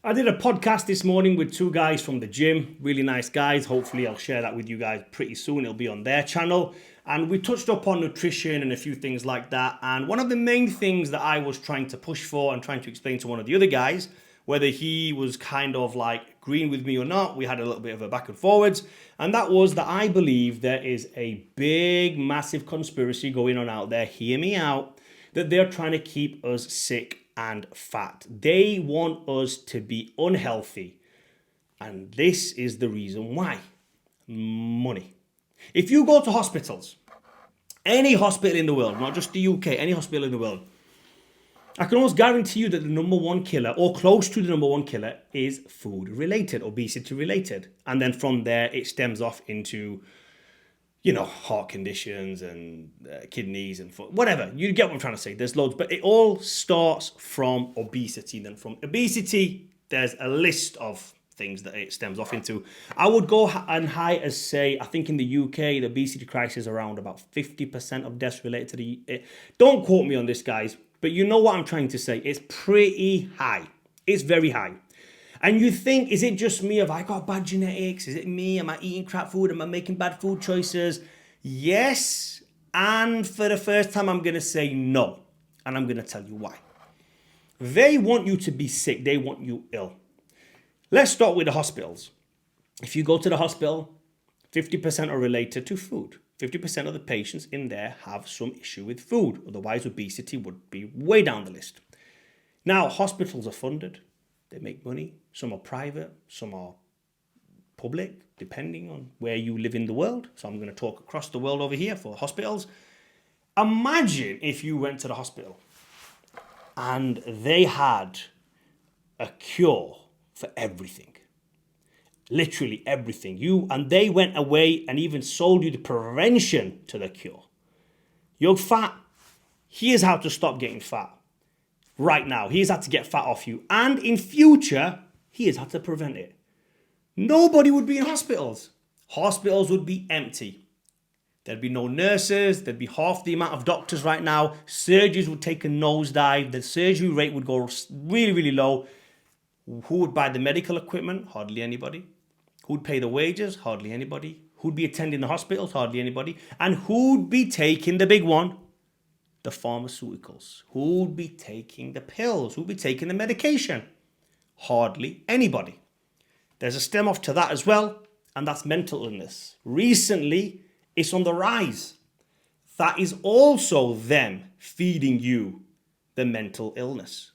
I did a podcast this morning with two guys from the gym, really nice guys. Hopefully I'll share that with you guys pretty soon. It'll be on their channel. And we touched up on nutrition and a few things like that. And one of the main things that I was trying to push for and trying to explain to one of the other guys, whether he was kind of like agreeing with me or not, we had a little bit of a back and forwards. And that was that I believe there is a big, massive conspiracy going on out there, hear me out, that they're trying to keep us sick and fat. They want us to be unhealthy. And this is the reason why. Money. If you go to hospitals, any hospital in the world, not just the UK, any hospital in the world, I can almost guarantee you that the number one killer, or close to the number one killer, is food related, obesity related. And then from there, it stems off into, heart conditions and kidneys and whatever. You get what I'm trying to say. There's loads, but it all starts from obesity. Then from obesity, there's a list of things that it stems off into. I would go and high as say, I think in the UK, the obesity crisis is around about 50% of deaths related to don't quote me on this, guys, but you know what I'm trying to say. It's pretty high. It's very high. And you think, is it just me? Have I got bad genetics? Is it me? Am I eating crap food? Am I making bad food choices? Yes. And for the first time, I'm going to say no. And I'm going to tell you why. They want you to be sick. They want you ill. Let's start with the hospitals. If you go to the hospital, 50% are related to food. 50% of the patients in there have some issue with food. Otherwise, obesity would be way down the list. Now, hospitals are funded. They make money. Some are private, some are public, depending on where you live in the world. So I'm going to talk across the world over here for hospitals. Imagine if you went to the hospital and they had a cure for everything. Literally everything. And they went away and even sold you the prevention to the cure. You're fat. Here's how to stop getting fat. Right now, here's how to get fat off you. And in future, here's how to prevent it. Nobody would be in hospitals. Hospitals would be empty. There'd be no nurses. There'd be half the amount of doctors right now. Surgeries would take a nosedive. The surgery rate would go really, really low. Who would buy the medical equipment? Hardly anybody. Who'd pay the wages? Hardly anybody. Who'd be attending the hospitals? Hardly anybody. And who'd be taking the big one? The pharmaceuticals. Who'd be taking the pills? Who'd be taking the medication? Hardly anybody. There's a stem off to that as well, and that's mental illness. Recently, it's on the rise. That is also them feeding you the mental illness.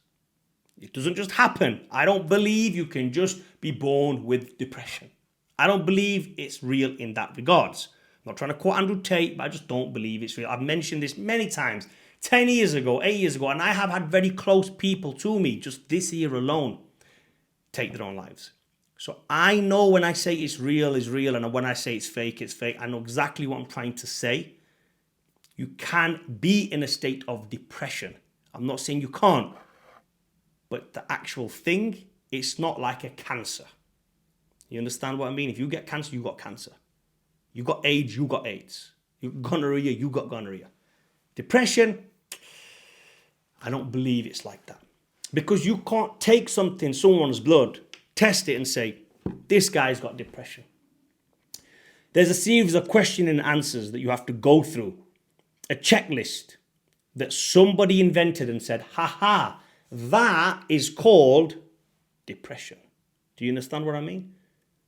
It doesn't just happen. I don't believe you can just be born with depression. I don't believe it's real in that regards. I'm not trying to quote Andrew Tate, but I just don't believe it's real. I've mentioned this many times. 10 years ago, 8 years ago, and I have had very close people to me just this year alone take their own lives. So I know when I say it's real, and when I say it's fake, it's fake. I know exactly what I'm trying to say. You can be in a state of depression. I'm not saying you can't, but the actual thing, it's not like a cancer. You understand what I mean? If you get cancer, you got cancer. You got AIDS, you got AIDS. You got gonorrhea, you got gonorrhea. Depression, I don't believe it's like that. Because you can't take someone's blood, test it and say, this guy's got depression. There's a series of question and answers that you have to go through. A checklist that somebody invented and said, that is called depression. Do you understand what I mean?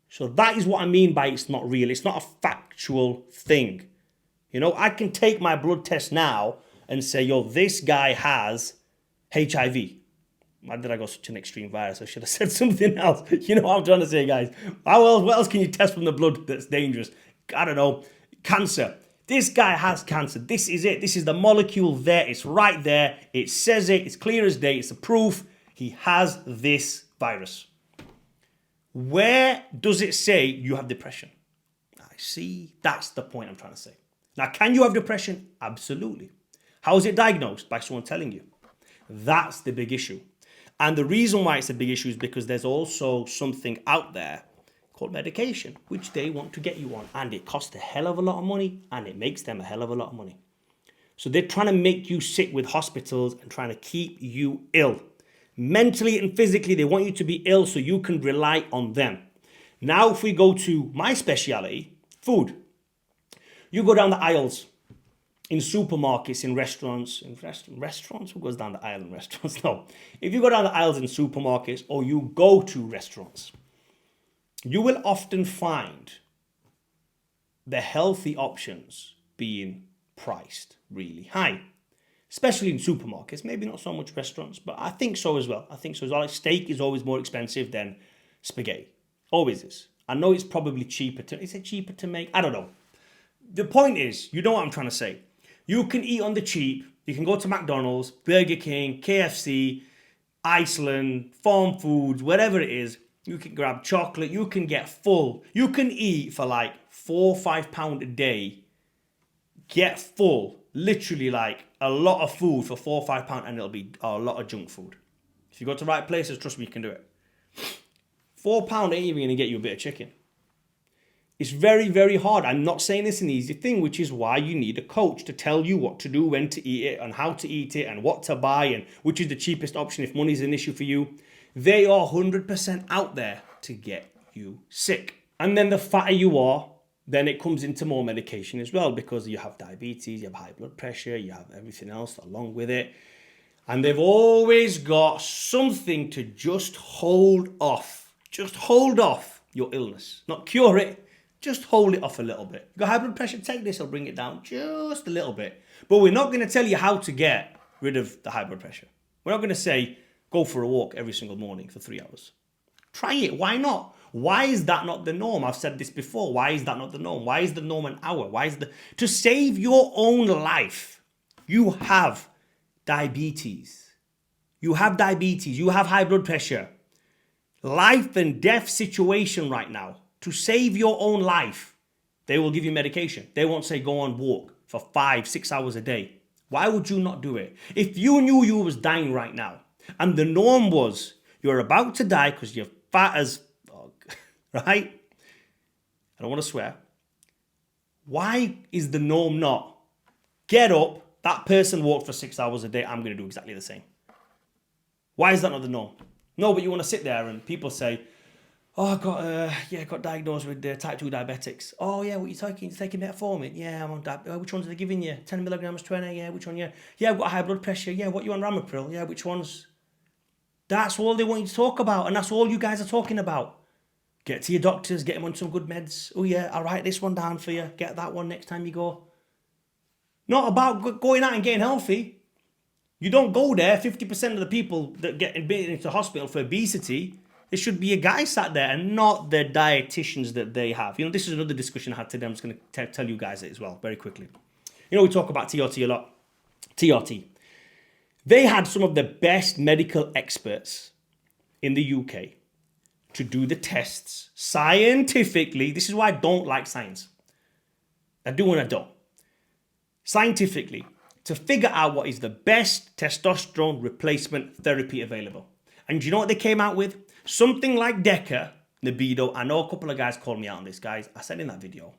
So that is what I mean by it's not real. It's not a factual thing. I can take my blood test now and say, this guy has HIV. Why did I go such an extreme virus? I should have said something else. You know what I'm trying to say, guys. What else can you test from the blood that's dangerous? I don't know. Cancer. This guy has cancer. This is it. This is the molecule there. It's right there. It says it. It's clear as day. It's a proof. He has this virus. Where does it say you have depression? I see. That's the point I'm trying to say. Now, can you have depression? Absolutely. How is it diagnosed? By someone telling you. That's the big issue. And the reason why it's a big issue is because there's also something out there called medication, which they want to get you on. And it costs a hell of a lot of money, and it makes them a hell of a lot of money. So they're trying to make you sick with hospitals and trying to keep you ill. Mentally and physically, they want you to be ill so you can rely on them. Now, if we go to my speciality, food. You go down the aisles in supermarkets, in restaurants, restaurants? Who goes down the aisle in restaurants? No. If you go down the aisles in supermarkets or you go to restaurants, you will often find the healthy options being priced really high, especially in supermarkets. Maybe not so much restaurants, but I think so as well. Like steak is always more expensive than spaghetti. Always is. I know it's probably cheaper is it cheaper to make? I don't know. The point is, you know what I'm trying to say. You can eat on the cheap. You can go to McDonald's, Burger King, KFC, Iceland, Farm Foods, whatever it is. You can grab chocolate. You can get full. You can eat for like £4 or £5 a day. Get full. Literally like a lot of food for £4 or £5 and it'll be a lot of junk food. If you go to the right places, trust me, you can do it. £4 ain't even going to get you a bit of chicken. It's very, very hard. I'm not saying it's an easy thing, which is why you need a coach to tell you what to do, when to eat it, and how to eat it, and what to buy, and which is the cheapest option if money is an issue for you. They are 100% out there to get you sick. And then the fatter you are, then it comes into more medication as well, because you have diabetes, you have high blood pressure, you have everything else along with it. And they've always got something to just hold off your illness. Not cure it, just hold it off a little bit. You got high blood pressure, take this, it'll bring it down just a little bit. But we're not going to tell you how to get rid of the high blood pressure. We're not going to say, go for a walk every single morning for 3 hours. Try it. Why not? Why is that not the norm? I've said this before. Why is that not the norm? Why is the norm an hour? To save your own life, you have diabetes. You have diabetes. You have high blood pressure. Life and death situation right now. To save your own life, they will give you medication. They won't say go on walk for 5-6 hours a day. Why would you not do it? If you knew you was dying right now, and the norm was you're about to die because you're fat as fuck, right? I don't want to swear. Why is the norm not get up, that person walked for 6 hours a day, I'm going to do exactly the same? Why is that not the norm? No, but you want to sit there and people say, oh, I got diagnosed with type 2 diabetics. Oh, yeah, what are you taking? You taking metformin? Yeah, I'm on which ones are they giving you? 10 milligrams, 20? Yeah, which one? Yeah, I've got high blood pressure. Yeah, what you on Ramipril? Yeah, which ones? That's all they want you to talk about, and that's all you guys are talking about. Get to your doctors, get them on some good meds. Oh, yeah, I'll write this one down for you. Get that one next time you go. Not about going out and getting healthy. You don't go there. 50% of the people that get admitted into hospital for obesity, it should be a guy sat there and not the dietitians that they have. You know, this is another discussion I had today. I'm just going to tell you guys it as well, very quickly. You know, we talk about TRT a lot. TRT. They had some of the best medical experts in the UK to do the tests scientifically. This is why I don't like science. I do and I don't. Scientifically, to figure out what is the best testosterone replacement therapy available. And do you know what they came out with? Something like Deca, Nebido. I know a couple of guys called me out on this, guys. I said in that video,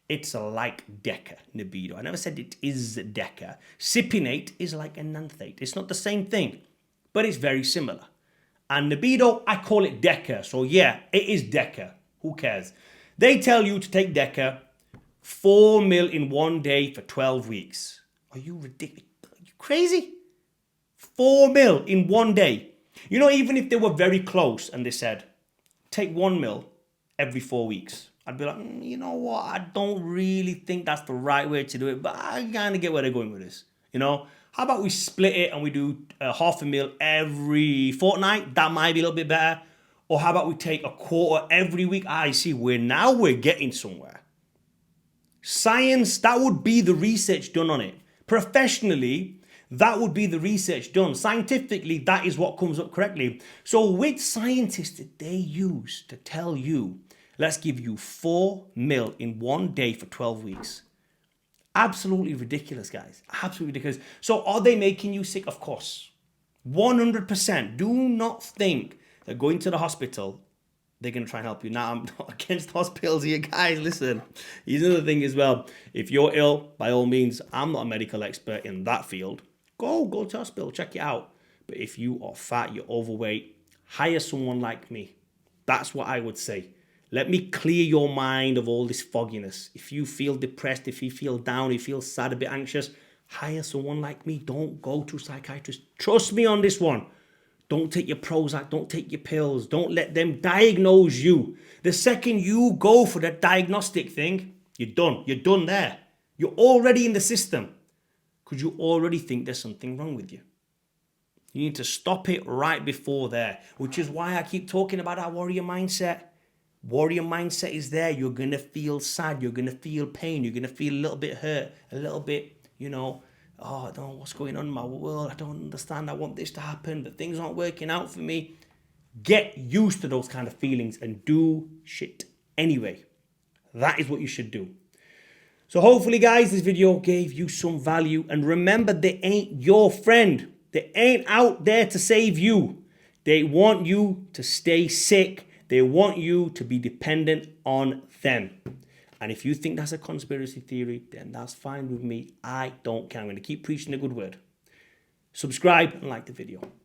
it's like Deca, Nebido. I never said it is Deca. Cypionate is like enanthate. It's not the same thing, but it's very similar. And Nebido, I call it Deca. So yeah, it is Deca. Who cares? They tell you to take Deca, 4 mil in 1 day for 12 weeks. Are you ridiculous? Are you crazy? 4 mil in 1 day. You know, even if they were very close and they said, take 1 mil every 4 weeks, I'd be like, you know what? I don't really think that's the right way to do it, but I kind of get where they're going with this. You know, how about we split it and we do 0.5 mil every fortnight? That might be a little bit better. Or how about we take a quarter every week? I see. We're getting somewhere. Science, that would be the research done on it. Professionally, that would be the research done. Scientifically, that is what comes up correctly. So which scientists did they use to tell you, let's give you 4 mil in 1 day for 12 weeks? Absolutely ridiculous, guys. Absolutely ridiculous. So are they making you sick? Of course. 100%. Do not think that going to the hospital, they're going to try and help you. Now, I'm not against hospitals here, guys. Listen, here's another thing as well. If you're ill, by all means, I'm not a medical expert in that field. Go to hospital, check it out. But if you are fat, you're overweight, hire someone like me. That's what I would say. Let me clear your mind of all this fogginess. If you feel depressed, if you feel down, if you feel sad, a bit anxious, hire someone like me. Don't go to a psychiatrist. Trust me on this one. Don't take your Prozac. Don't take your pills. Don't let them diagnose you. The second you go for that diagnostic thing, you're done. You're done there. You're already in the system because you already think there's something wrong with you. You need to stop it right before there, which is why I keep talking about our warrior mindset. Warrior mindset is there. You're going to feel sad. You're going to feel pain. You're going to feel a little bit hurt, a little bit, oh, I don't know what's going on in my world. I don't understand. I want this to happen, but things aren't working out for me. Get used to those kind of feelings and do shit anyway. That is what you should do. So hopefully, guys, this video gave you some value. And remember, they ain't your friend. They ain't out there to save you. They want you to stay sick. They want you to be dependent on them. And if you think that's a conspiracy theory, then that's fine with me. I don't care. I'm going to keep preaching the good word. Subscribe and like the video.